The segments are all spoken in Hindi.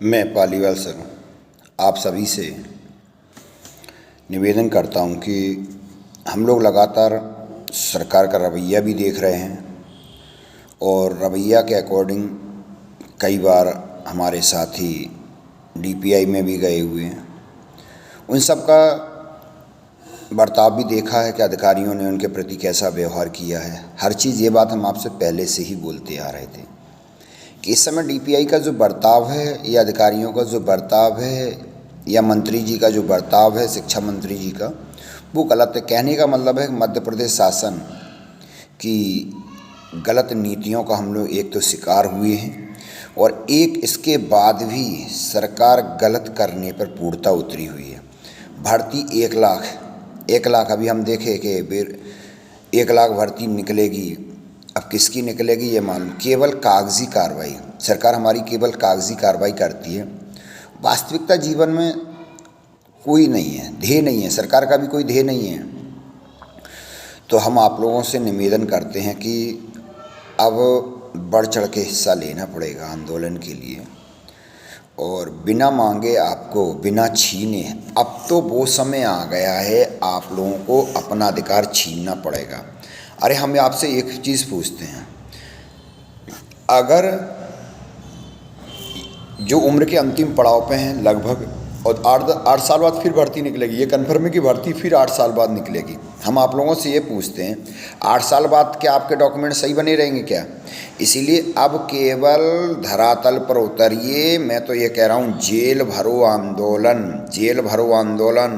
मैं पालीवाल सर आप सभी से निवेदन करता हूं कि हम लोग लगातार सरकार का रवैया भी देख रहे हैं और रवैया के अकॉर्डिंग कई बार हमारे साथी डीपीआई में भी गए हुए हैं। उन सब का बर्ताव भी देखा है कि अधिकारियों ने उनके प्रति कैसा व्यवहार किया है। हर चीज़ ये बात हम आपसे पहले से ही बोलते आ रहे थे कि इस समय डीपीआई का जो बर्ताव है या अधिकारियों का जो बर्ताव है या मंत्री जी का जो बर्ताव है, शिक्षा मंत्री जी का, वो गलत है। कहने का मतलब है मध्य प्रदेश शासन की गलत नीतियों का हम लोग एक तो शिकार हुए हैं और एक इसके बाद भी सरकार गलत करने पर पूर्णतः उतरी हुई है। भर्ती 1 लाख अभी हम देखें कि 1 लाख भर्ती निकलेगी। अब किसकी निकलेगी ये मालूम, केवल कागजी कार्रवाई। सरकार हमारी केवल कागजी कार्रवाई करती है। वास्तविकता जीवन में कोई नहीं है, ध्येय नहीं है, सरकार का भी कोई ध्येय नहीं है। तो हम आप लोगों से निवेदन करते हैं कि अब बढ़ चढ़ के हिस्सा लेना पड़ेगा आंदोलन के लिए और बिना मांगे आपको, बिना छीने, अब तो वो समय आ गया है आप लोगों को अपना अधिकार छीनना पड़ेगा। अरे हम आपसे एक चीज़ पूछते हैं, अगर जो उम्र के अंतिम पड़ाव पे हैं लगभग और 8 साल बाद फिर भर्ती निकलेगी, ये कन्फर्म है कि भर्ती फिर 8 साल बाद निकलेगी। हम आप लोगों से ये पूछते हैं 8 साल बाद क्या आपके डॉक्यूमेंट सही बने रहेंगे क्या? इसीलिए अब केवल धरातल पर उतरिए। मैं तो ये कह रहा हूँ जेल भरो आंदोलन।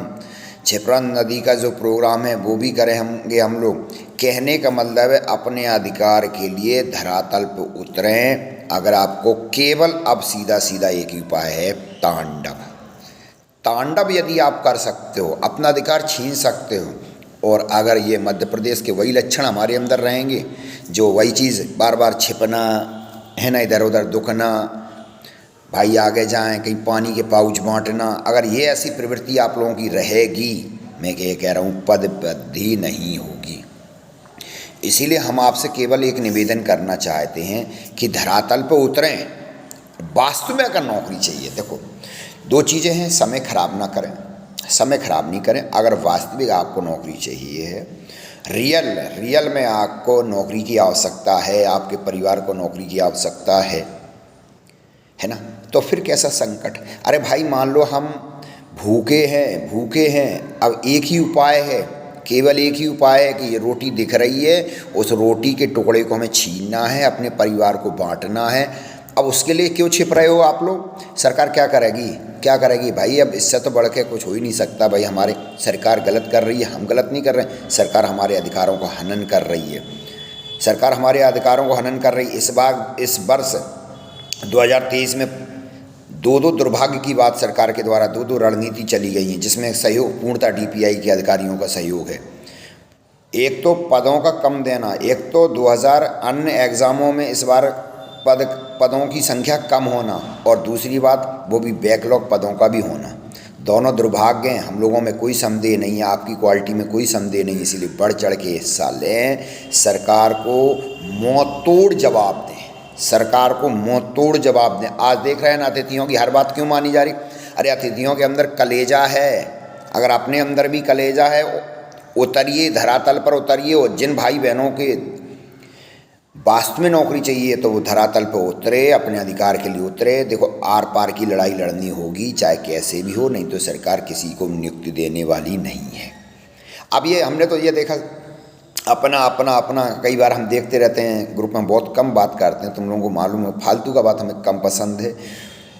क्षिप्रा नदी का जो प्रोग्राम है वो भी करें हम लोग। कहने का मतलब है अपने अधिकार के लिए धरातल पर उतरें। अगर आपको केवल अब सीधा एक ही उपाय है, तांडव यदि आप कर सकते हो, अपना अधिकार छीन सकते हो। और अगर ये मध्य प्रदेश के वही लक्षण हमारे अंदर रहेंगे, जो वही चीज़ बार बार छिपना है ना, इधर उधर दुखना, भाई आगे जाएं, कहीं पानी के पाउच बांटना, अगर ये ऐसी प्रवृत्ति आप लोगों की रहेगी, मैं ये कह रहा हूँ पदवृद्धि नहीं होगी। इसीलिए हम आपसे केवल एक निवेदन करना चाहते हैं कि धरातल पर उतरें। वास्तव में अगर नौकरी चाहिए, देखो 2 चीज़ें हैं, समय खराब ना करें, समय खराब नहीं करें। अगर वास्तविक आपको नौकरी चाहिए है, रियल में आपको नौकरी की आवश्यकता है, आपके परिवार को नौकरी की आवश्यकता है ना, तो फिर कैसा संकट। अरे भाई मान लो हम भूखे हैं, अब एक ही उपाय है, केवल एक ही उपाय है कि ये रोटी दिख रही है, उस रोटी के टुकड़े को हमें छीनना है, अपने परिवार को बांटना है। अब उसके लिए क्यों छिप रहे हो आप लोग? सरकार क्या करेगी भाई? अब इससे तो बढ़ के कुछ हो ही नहीं सकता भाई। हमारे सरकार गलत कर रही है, हम गलत नहीं कर रहे हैं। सरकार हमारे अधिकारों को हनन कर रही है, सरकार हमारे अधिकारों को हनन कर रही है। इस वर्ष 2023 में 2 दुर्भाग्य की बात, सरकार के द्वारा 2 रणनीति चली गई हैं, जिसमें सहयोग पूर्णतः डीपीआई के अधिकारियों का सहयोग है। एक तो पदों का कम देना, एक तो 2000 अन्य एग्ज़ामों में इस बार पदों की संख्या कम होना, और दूसरी बात वो भी बैकलॉग पदों का भी होना। दोनों दुर्भाग्य हैं। हम लोगों में कोई संदेह नहीं है, आपकी क्वालिटी में कोई संदेह नहीं, इसीलिए बढ़ चढ़ के हिस्सा लें। सरकार को मुंहतोड़ जवाब दें, सरकार को मुंहतोड़ जवाब दें। आज देख रहे हैं ना, अतिथियों की हर बात क्यों मानी जा रही? अरे अतिथियों के अंदर कलेजा है, अगर अपने अंदर भी कलेजा है, उतरिए, धरातल पर उतरिए। और जिन भाई बहनों के वास्तव में नौकरी चाहिए तो वो धरातल पर उतरे, अपने अधिकार के लिए उतरे। देखो आर पार की लड़ाई लड़नी होगी, चाहे कैसे भी हो, नहीं तो सरकार किसी को नियुक्ति देने वाली नहीं है। अब ये हमने तो ये देखा, अपना कई बार हम देखते रहते हैं, ग्रुप में बहुत कम बात करते हैं, तुम लोगों को मालूम है, फालतू का बात हमें कम पसंद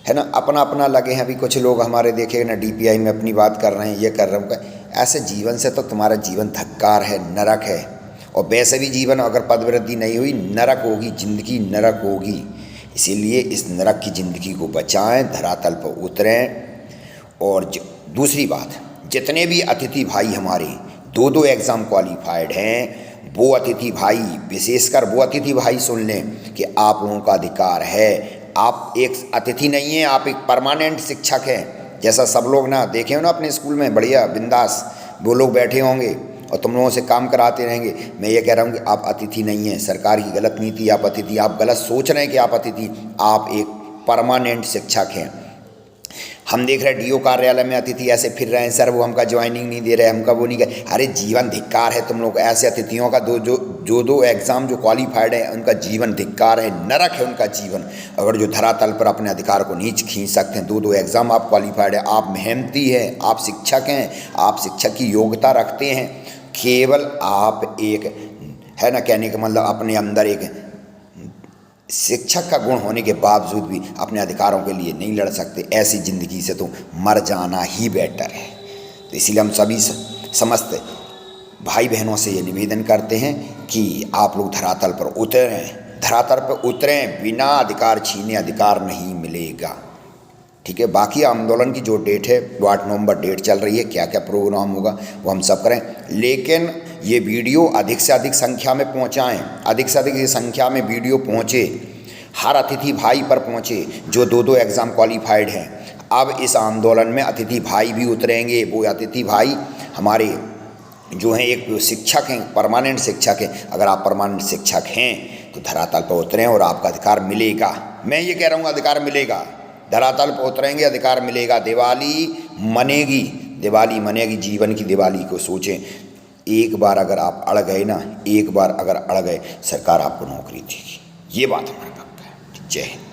है ना। अपना लगे हैं। अभी कुछ लोग हमारे देखे ना डीपीआई में अपनी बात कर रहे हैं, ये कर रहे हैं। ऐसे जीवन से तो तुम्हारा जीवन धक्कार है, नरक है। और वैसे भी जीवन अगर पदवृद्धि नहीं हुई, नरक होगी, जिंदगी नरक होगी। इसीलिए इस नरक की ज़िंदगी को बचाएं, धरातल पर उतरें। और दूसरी बात, जितने भी अतिथि भाई हमारे 2 एग्ज़ाम क्वालिफाइड हैं, वो अतिथि भाई, विशेषकर वो अतिथि भाई सुन लें कि आप लोगों का अधिकार है। आप एक अतिथि नहीं हैं, आप एक परमानेंट शिक्षक हैं। जैसा सब लोग ना देखे हो ना अपने स्कूल में, बढ़िया बिंदास वो लोग बैठे होंगे और तुम लोगों से काम कराते रहेंगे। मैं ये कह रहा हूँ कि आप अतिथि नहीं हैं, सरकार की गलत नीति, आप अतिथि, आप गलत सोच रहे हैं कि आप अतिथि, आप एक परमानेंट शिक्षक हैं। हम देख रहे हैं डीओ कार्यालय में अतिथि ऐसे फिर रहे हैं, सर वो हमका ज्वाइनिंग नहीं दे रहे, हमका वो नहीं कर। अरे जीवन धिक्कार है तुम लोग ऐसे अतिथियों का। दो एग्ज़ाम जो क्वालिफाइड है उनका जीवन धिक्कार है, नरक है उनका जीवन। अगर जो धरातल पर अपने अधिकार को नीच खींच सकते हैं, दो एग्ज़ाम आप क्वालिफाइड है, आप मेहनती हैं, आप शिक्षक हैं, आप शिक्षक की योग्यता रखते हैं, केवल आप एक है ना, कहने का मतलब अपने अंदर एक शिक्षक का गुण होने के बावजूद भी अपने अधिकारों के लिए नहीं लड़ सकते, ऐसी ज़िंदगी से तो मर जाना ही बेटर है। तो इसीलिए हम सभी समस्त भाई बहनों से ये निवेदन करते हैं कि आप लोग धरातल पर उतरें, धरातल पर उतरें, बिना अधिकार छीने अधिकार नहीं मिलेगा। ठीक है, बाकी आंदोलन की जो डेट है वो 8 नवंबर डेट चल रही है, क्या क्या प्रोग्राम होगा वो हम सब करें, लेकिन ये वीडियो अधिक से अधिक संख्या में पहुंचाएं, अधिक से अधिक संख्या में वीडियो पहुंचे, हर अतिथि भाई पर पहुंचे जो दो एग्ज़ाम क्वालिफाइड हैं। अब इस आंदोलन में अतिथि भाई भी उतरेंगे। वो अतिथि भाई हमारे जो हैं एक शिक्षक हैं, परमानेंट शिक्षक हैं। अगर आप परमानेंट शिक्षक हैं तो धरातल पर उतरें और आपका अधिकार मिलेगा। मैं ये कह रहा हूँ अधिकार मिलेगा, धरातल पर उतरेंगे अधिकार मिलेगा। दिवाली मनेगी, दिवाली मनेगी, जीवन की दिवाली को सोचें। एक बार अगर आप अड़ गए ना, एक बार अगर अड़ गए, सरकार आपको नौकरी देगी। ये बात हमारा पक्का है। जय हिंद।